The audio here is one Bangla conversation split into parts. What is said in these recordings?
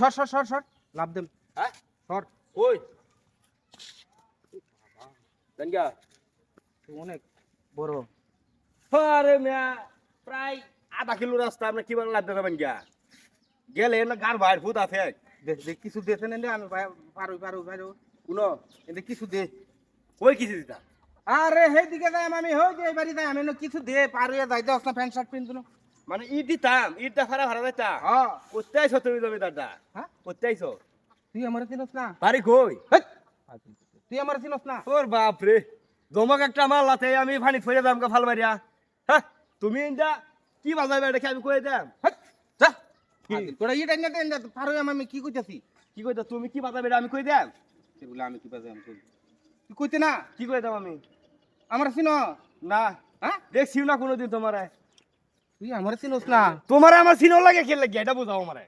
শর্ট লাভ দেম। হ্যাঁ শর্ট ওই গঙ্গা অনেক বড়। আরে মিয়া প্রায় আধা কিলো রাস্তা আমরা কিভাবে লাভ দেবেন গিয়া গেলে না গার বাইর ফুট আছে দে কিছু দিয়েছেন এনে আমি পারো শুনো এনে কিছু দে। ওই কিছু দিতা আরে সেই দিকে যাই আমি হই যে বাড়ি যাই আমি কিছু দে পারুয়া যাই দশ না প্যান্ট শার্ট পিনতুন। মানে ইট দিতাম ইটটা ফারা ফারা যাইতা হ্যাঁ করতে আইসো তুমি জমিদারটা হ্যাঁ করতে আইসো তুই আমার চিনস না। বাড়ি কই হেৎ, তুই আমার চিনস না। ওর বাপ রে জমক একটা মাল লাতে আমি পানি ফেলে দাম কা ফাল মারিয়া হ্যাঁ তুমি ইন্দা কি বাজাইবে এটা কি আমি কই দাম হেৎ, যা কি? তোরা ইটা না দেন পারুয়া আমি কি কইতাছি কি কইতা তুমি কি বাজাইবে এটা আমি কই দাম সেগুলো আমি কি বাজে আমি কই তুই কইতে না কি কই দাম আমি আমার চিন না হ্যাঁ দেখছিও না কোনোদিন তোমারে তুই আমার চিনস না। তোমার আমার সিনো লাগে কে লাগে এটা বুঝাও আমারে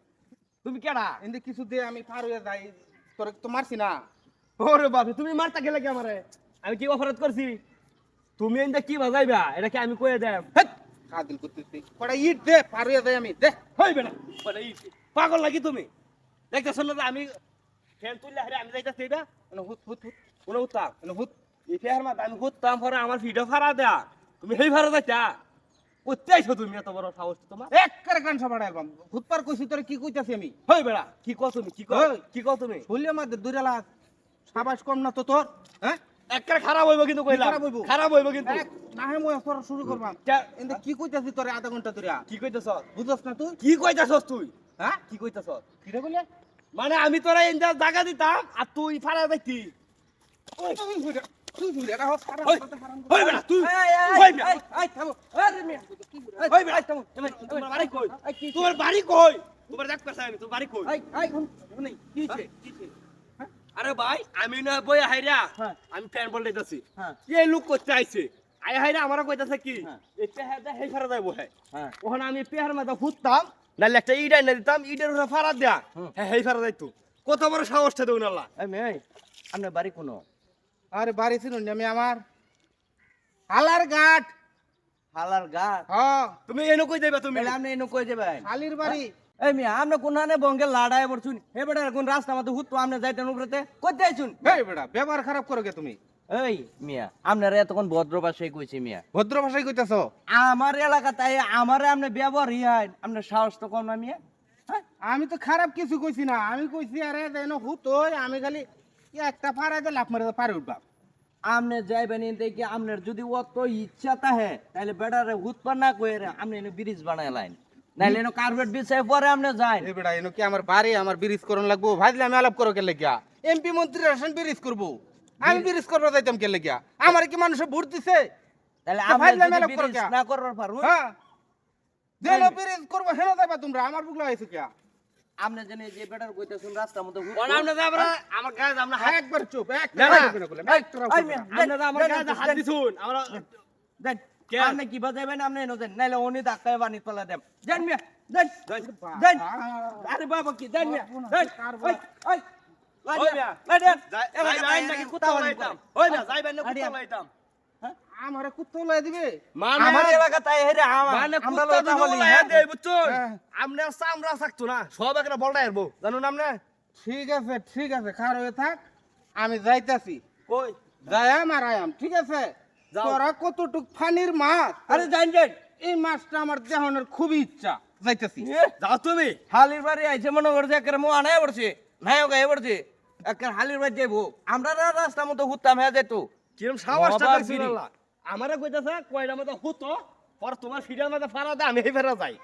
তুমি কেডা এনে কিছু দে আমি পারুয়া যাই তোর তো মারছি না। ওরে বাপ তুমি মারতা কে লাগে আমারে আমি কি অপরাধ করছি তুমি ইন্দা কি বাজাইবা এটা কি আমি কই দাম হেৎ, কাদিল করতেছি কড়া ইট দে পারুয়া যাই আমি দে। হইবে না বলে এই পাগল লাগি তুমি দেখতেছ না যে আমি ফ্যান তুললে হারে আমি যাইতাছি এটা এনে হুত হুত হুত কোনো উত্তাপ এনে হুত এই ফেয়ার মা আমি হুততাম পরে আমার ভিডিও ফাড়া দেয়া তুমি সেই ফাড়া যাইতা করতে আইছো তুমি এত বড় সাহস তোমার এক করে কান সাবাড়া অ্যালবাম হুত পার কইছি তোরে কি কইতাছি আমি হই বেড়া কি কও তুমি কি কও ওই। কি কও তুমি বললি আমার দুইরা সাবাস কম না তো তোর হ্যাঁ একবারে খারাপ হইব কিন্তু কইলা খারাপ হইবো? খারাপ হইব কিন্তু এক না হে মই তোর শুরু করবাম কে- এন্ড কি কইতাছি তোরে আধা ঘন্টা ধরে কি কইতাছ বুঝছস না তুই কি কইতাছস তুই হ্যাঁ কি কইতাছ কিরে বলে মানে আমি তোরা ইন্দা জায়গা দিতাম আর তুই ফাড়া যাইতি তুই ঘুরে এটা হোক খারাপ ওই, কথা খারাপ হই বেড়া তুই এই হই বেড়া এই থামো আরে মিয়া কি ঘুরে হই বেড়া তোমার বাড়ি কই তোমার বাড়ি কই তোমার দেখ পারছ আমি তোর বাড়ি কই এই এই শুন কি হইছে কি হইছে আরে ভাই আমি না বই হাইরা হ্যাঁ। আমি ফ্যান বল দিতেছি হ্যাঁ কে লোক করতে আইছে আই হাইরা আমারে কইতাছে কি হ্যাঁ। এই পেহাদা হেই ফারা যাইবো হ্যাঁ হ্যাঁ ওখানে আমি পেহার মাথা ফুটতাম নালে একটা ইডাই না দিতাম ইডের উপরে ফারা দেয়া হুম। হ্যাঁ হেই ফারা যাইতো কত বড় সাহসটা দেউ নাল্লা এই মেয়ে আপনার বাড়ি কোন আরে বাড়ি ছিল না আমি আমার হালার ঘাট হালার গাছ হ্যাঁ তুমি এনো কই যাইবা তুমি তাহলে আপনি এনে কই যাবেন শালির বাড়ি এই মিয়া আপনি কোন হানে বঙ্গে লাড়ায় পড়ছুন হে বেটা কোন রাস্তা মতো হুত তো আপনি যাইতেন উপরেতে কইতে আইছুন এই বেটা ব্যবহার খারাপ করো গে তুমি এই মিয়া আপনারা এতক্ষণ ভদ্র ভাষায় কইছি মিয়া ভদ্র ভাষায় কইতাছো আমার এলাকা তাই আমারে আপনি ব্যবহার হিয়ান আপনার সাহস তো কম না মিয়া হ্যাঁ? আমি তো খারাপ কিছু কইছি না আমি কইছি আরে যেন হুতোই আমি খালি একটা ফাড়াইতে লাফ মারে পারে উঠবা আপনি যাইবেন এতে কি আপনার যদি অত ইচ্ছা তাহে তাহলে বেটারে হুত পা না কইরে আপনি এনে ব্রিজ বানায় লাইন নাইলে এনে কার্পেট বিছাই পরে আপনি যাইন এই বেটা এনো কি আমার বাড়ি আমার ব্রিজ করন লাগবো ভাইলে আমি আলাপ করো কেলে গিয়া এমপি মন্ত্রী আসেন ব্রিজ করবো আমি ব্রিজ করবো যাইতাম কেলে গিয়া আমার কি মানুষে ভোট দিছে তাহলে তো আপনি ভাইলে যদি মেলা করো ব্রিজ কিয়া? না করার পারুন হ্যাঁ যেন ব্রিজ করবো হেন যাইবা তোমরা আমার বুকলা হয়েছে কিয়া আপনি জানেন যে বেটার কইতেছুন রাস্তার মতো হুত ওনা আমরা যাবরা আমার গায়ে আমরা হাত একবার চুপ এক না, না। এই মিয়া, আমরা আমার গায়ে হাত দিছুন আমরা দেন কে? আপনি কি বাজাইবেন আপনি এনে দেন নাইলে উনি ধাক্কায় বানি তোলা দেন দেন মিয়া দেন যাই। দেন আরে বাবা কি দেন মিয়া দেন ওই ওই ওই মিয়া। লাইডেন যাই নাকি কুত্তা লাইতাম ওই না যাইবেন না কুত্তা লাইতাম আমারে কুত্তো লাই দিবে মানে আমার এলাকা তাই হেরে মানে আমরা কুত্তা লইতা বলি দিদি হ্যাঁ? দেই বুঝছুন হ্যাঁ। আমরা চামড়া থাকতো না সব একটা বলটা এরবো জানুন আপনি ঠিক আছে খার হয়ে থাক আমি যাইতাছি কই যায়াম আর আয়াম ঠিক আছে যাও। তোরা কতটুক ফানির মাছ আরে যাইন যাইন এই মাছটা আমার দেহনের খুবই ইচ্ছা যাইতাছি যাও তুমি হালির বাড়ি আইছে মনে করছে একের মো আনায় পড়ছে নায়ক আয় পড়ছে একের হালির বাড়ি যাইবো আমরা রাস্তা মতো হুতাম হ্যাঁ যাইতো কিরম সাহসটা বাবা দেখছিস বিড়ি। আমারে কইতাছে কয়টা মতো হুতো পর তোমার ফিডার মধ্যে ফাড়া দে আমি এই ফেরা যাই